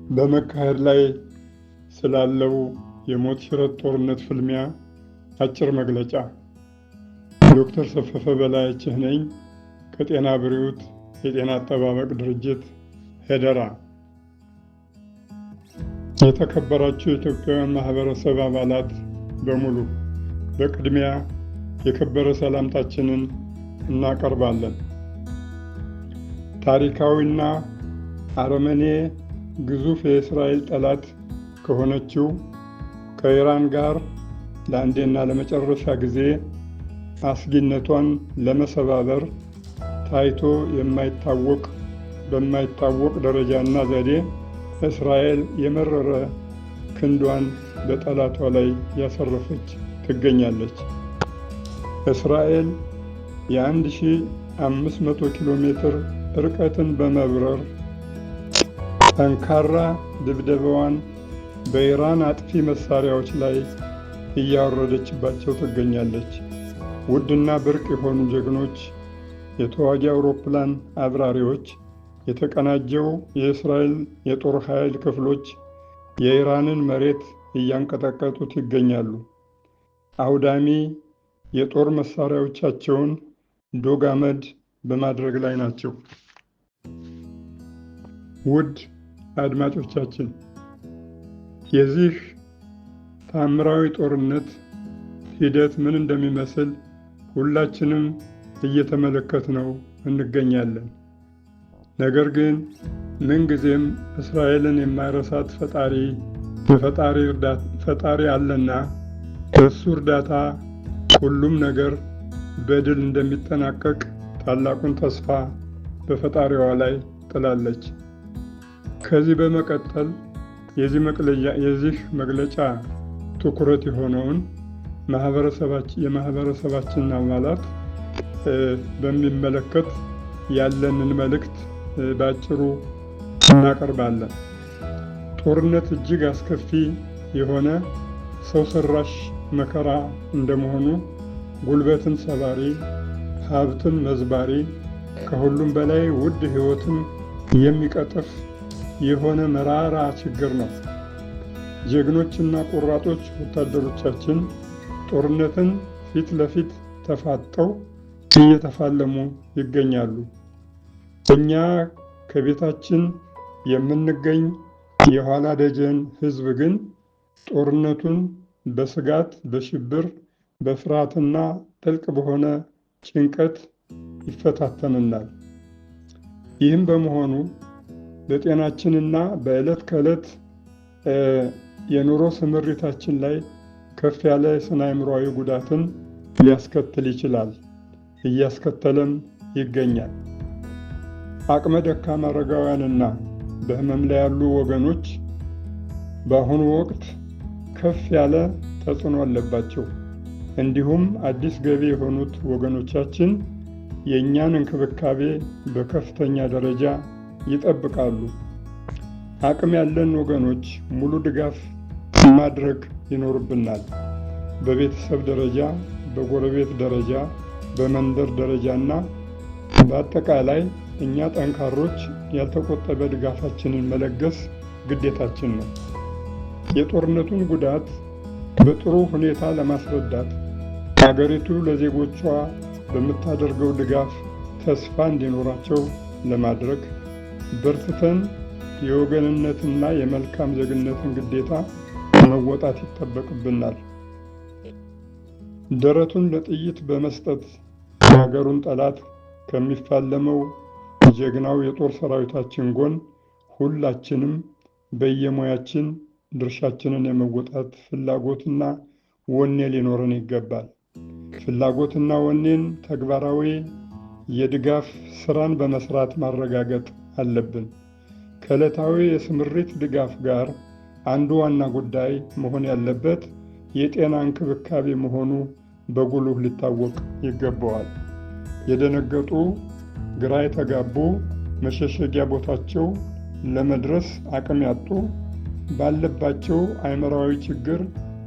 በመካሄድ ላይ ስላለው የሞት ሽረት ጦርነት ፍልሚያ አጭር መግለጫ። ዶክተር ሰፈፈ በላይነህ ነኝ ከጤና ብሪውት የጤና አጠባበቅ ድርጅት ሄደራ። የተከበራችሁ የኢትዮጵያውያን ማህበረሰብ አባላት በሙሉ በቅድሚያ የከበረ ሰላምታችንን እናቀርባለን። ታሪካዊና አረመኔ ግዙፍ የእስራኤል ጠላት ከሆነችው ከኢራን ጋር ለአንዴና ለመጨረሻ ጊዜ አስጊነቷን ለመሰባበር ታይቶ በማይታወቅ ደረጃና ዘዴ እስራኤል የመረረ ክንዷን በጠላቷ ላይ ያሰረፈች ትገኛለች። እስራኤል የ1500 ኪሎ ሜትር ርቀትን በመብረር ጠንካራ ድብደባዋን በኢራን አጥፊ መሳሪያዎች ላይ እያወረደችባቸው ትገኛለች። ውድና ብርቅ የሆኑ ጀግኖች የተዋጊ አውሮፕላን አብራሪዎች፣ የተቀናጀው የእስራኤል የጦር ኃይል ክፍሎች የኢራንን መሬት እያንቀጠቀጡት ይገኛሉ። አውዳሚ የጦር መሳሪያዎቻቸውን ዶግ አመድ በማድረግ ላይ ናቸው። ውድ አድማጮቻችን፣ የዚህ ታምራዊ ጦርነት ሂደት ምን እንደሚመስል ሁላችንም እየተመለከትነው እንገኛለን። ነገር ግን ምንጊዜም እስራኤልን የማይረሳት ፈጣሪ አለና በእሱ እርዳታ ሁሉም ነገር በድል እንደሚጠናቀቅ ታላቁን ተስፋ በፈጣሪዋ ላይ ጥላለች። ከዚህ በመቀጠል የዚህ መግለጫ ትኩረት የሆነውን የማህበረሰባችንን አባላት በሚመለከት ያለንን መልእክት ባጭሩ እናቀርባለን። ጦርነት እጅግ አስከፊ የሆነ ሰው ሰራሽ መከራ እንደመሆኑ ጉልበትን ሰባሪ፣ ሀብትን መዝባሪ፣ ከሁሉም በላይ ውድ ሕይወትን የሚቀጥፍ የሆነ መራራ ችግር ነው። ጀግኖችና ቆራጦች ወታደሮቻችን ጦርነትን ፊት ለፊት ተፋጠው እየተፋለሙ ይገኛሉ። እኛ ከቤታችን የምንገኝ የኋላ ደጀን ሕዝብ ግን ጦርነቱን በስጋት፣ በሽብር፣ በፍርሃትና ጥልቅ በሆነ ጭንቀት ይፈታተንናል። ይህም በመሆኑ በጤናችንና በዕለት ከዕለት የኑሮ ስምሪታችን ላይ ከፍ ያለ የስነ አእምሮአዊ ጉዳትን ሊያስከትል ይችላል፣ እያስከተለም ይገኛል። አቅመ ደካማ አረጋውያንና በህመም ላይ ያሉ ወገኖች በአሁኑ ወቅት ከፍ ያለ ተጽዕኖ አለባቸው። እንዲሁም አዲስ ገቢ የሆኑት ወገኖቻችን የእኛን እንክብካቤ በከፍተኛ ደረጃ ይጠብቃሉ። አቅም ያለን ወገኖች ሙሉ ድጋፍ ማድረግ ይኖርብናል። በቤተሰብ ደረጃ፣ በጎረቤት ደረጃ፣ በመንደር ደረጃና በአጠቃላይ እኛ ጠንካሮች ያልተቆጠበ ድጋፋችንን መለገስ ግዴታችን ነው። የጦርነቱን ጉዳት በጥሩ ሁኔታ ለማስረዳት ሀገሪቱ ለዜጎቿ በምታደርገው ድጋፍ ተስፋ እንዲኖራቸው ለማድረግ በርትተን የወገንነትና የመልካም ዜግነትን ግዴታ መወጣት ይጠበቅብናል። ደረቱን ለጥይት በመስጠት የሀገሩን ጠላት ከሚፋለመው ጀግናው የጦር ሰራዊታችን ጎን ሁላችንም በየሙያችን ድርሻችንን የመወጣት ፍላጎትና ወኔ ሊኖረን ይገባል። ፍላጎትና ወኔን ተግባራዊ የድጋፍ ስራን በመስራት ማረጋገጥ አለብን። ከዕለታዊ የስምሪት ድጋፍ ጋር አንዱ ዋና ጉዳይ መሆን ያለበት የጤና እንክብካቤ መሆኑ በጉልህ ሊታወቅ ይገባዋል። የደነገጡ፣ ግራ የተጋቡ፣ መሸሸጊያ ቦታቸው ለመድረስ አቅም ያጡ፣ ባለባቸው አእምሯዊ ችግር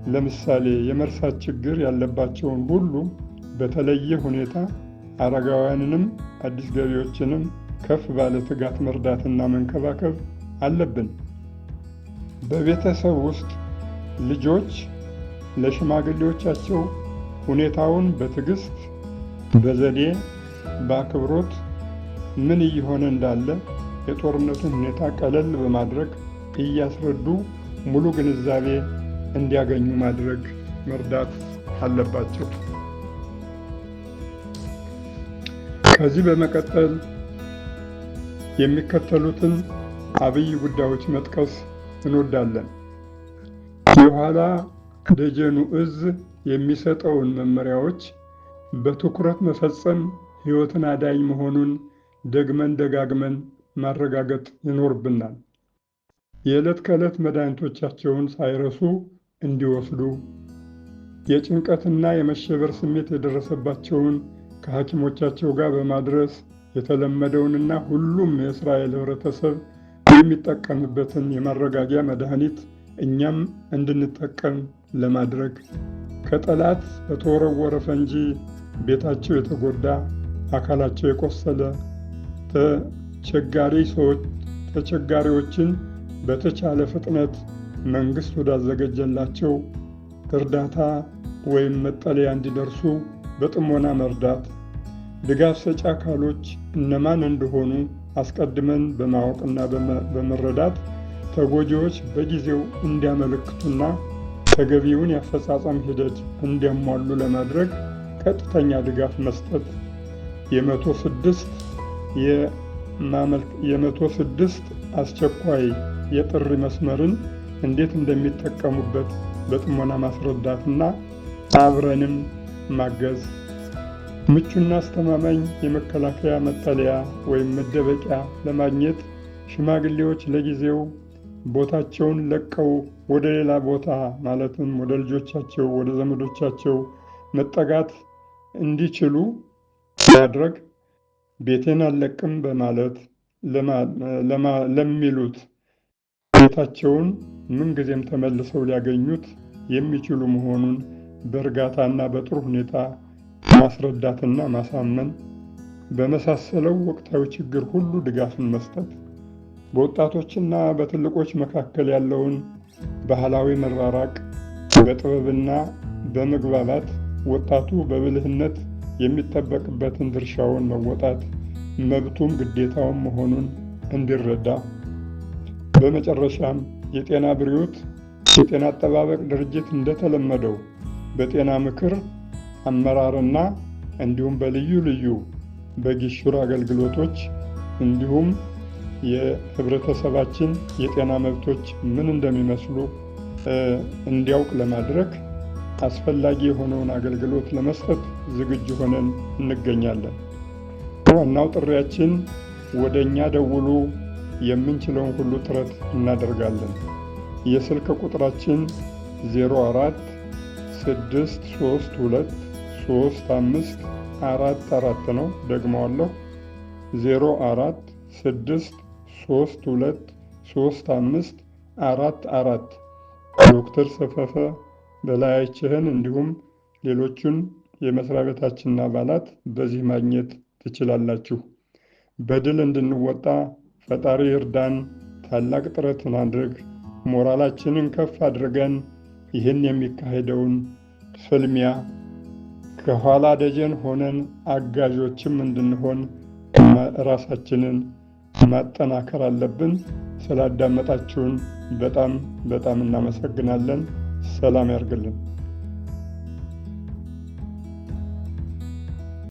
ለምሳሌ የመርሳት ችግር ያለባቸውን ሁሉ በተለየ ሁኔታ አረጋውያንንም አዲስ ገቢዎችንም ከፍ ባለ ትጋት መርዳትና መንከባከብ አለብን። በቤተሰብ ውስጥ ልጆች ለሽማግሌዎቻቸው ሁኔታውን በትዕግስት፣ በዘዴ፣ በአክብሮት ምን እየሆነ እንዳለ የጦርነቱን ሁኔታ ቀለል በማድረግ እያስረዱ ሙሉ ግንዛቤ እንዲያገኙ ማድረግ መርዳት አለባቸው። ከዚህ በመቀጠል የሚከተሉትን አብይ ጉዳዮች መጥቀስ እንወዳለን። የኋላ ደጀኑ እዝ የሚሰጠውን መመሪያዎች በትኩረት መፈጸም ሕይወትን አዳኝ መሆኑን ደግመን ደጋግመን ማረጋገጥ ይኖርብናል። የዕለት ከዕለት መድኃኒቶቻቸውን ሳይረሱ እንዲወስዱ፣ የጭንቀትና የመሸበር ስሜት የደረሰባቸውን ከሐኪሞቻቸው ጋር በማድረስ የተለመደውንና ሁሉም የእስራኤል ህብረተሰብ የሚጠቀምበትን የማረጋጊያ መድኃኒት እኛም እንድንጠቀም ለማድረግ፣ ከጠላት በተወረወረ ፈንጂ ቤታቸው የተጎዳ፣ አካላቸው የቆሰለ ተቸጋሪዎችን በተቻለ ፍጥነት መንግስት ወዳዘጋጀላቸው እርዳታ ወይም መጠለያ እንዲደርሱ በጥሞና መርዳት፣ ድጋፍ ሰጪ አካሎች እነማን እንደሆኑ አስቀድመን በማወቅና በመረዳት ተጎጂዎች በጊዜው እንዲያመለክቱና ተገቢውን የአፈጻጸም ሂደት እንዲያሟሉ ለማድረግ ቀጥተኛ ድጋፍ መስጠት፣ የ106 አስቸኳይ የጥሪ መስመርን እንዴት እንደሚጠቀሙበት በጥሞና ማስረዳትና አብረንም ማገዝ፣ ምቹና አስተማማኝ የመከላከያ መጠለያ ወይም መደበቂያ ለማግኘት ሽማግሌዎች ለጊዜው ቦታቸውን ለቀው ወደ ሌላ ቦታ ማለትም ወደ ልጆቻቸው፣ ወደ ዘመዶቻቸው መጠጋት እንዲችሉ ማድረግ፣ ቤቴን አልለቅም በማለት ለሚሉት ቤታቸውን ምንጊዜም ተመልሰው ሊያገኙት የሚችሉ መሆኑን በእርጋታና በጥሩ ሁኔታ ማስረዳትና ማሳመን በመሳሰለው ወቅታዊ ችግር ሁሉ ድጋፍን መስጠት፣ በወጣቶችና በትልቆች መካከል ያለውን ባህላዊ መራራቅ በጥበብና በመግባባት ወጣቱ በብልህነት የሚጠበቅበትን ድርሻውን መወጣት መብቱም ግዴታውም መሆኑን እንዲረዳ፣ በመጨረሻም የጤና ብሪዎት የጤና አጠባበቅ ድርጅት እንደተለመደው በጤና ምክር አመራርና እንዲሁም በልዩ ልዩ በጊሹር አገልግሎቶች እንዲሁም የህብረተሰባችን የጤና መብቶች ምን እንደሚመስሉ እንዲያውቅ ለማድረግ አስፈላጊ የሆነውን አገልግሎት ለመስጠት ዝግጁ ሆነን እንገኛለን። ዋናው ጥሪያችን ወደኛ ደውሉ፣ የምንችለውን ሁሉ ጥረት እናደርጋለን። የስልክ ቁጥራችን 04-632-3544 ነው። ደግመዋለሁ፣ 04-632-3544። ዶክተር ሰፈፈ በላያችህን እንዲሁም ሌሎቹን የመስሪያ ቤታችን አባላት በዚህ ማግኘት ትችላላችሁ። በድል እንድንወጣ ፈጣሪ እርዳን። ታላቅ ጥረት እናድርግ። ሞራላችንን ከፍ አድርገን ይህን የሚካሄደውን ፍልሚያ ከኋላ ደጀን ሆነን አጋዦችም እንድንሆን ራሳችንን ማጠናከር አለብን። ስላዳመጣችሁን በጣም እናመሰግናለን። ሰላም ያርግልን።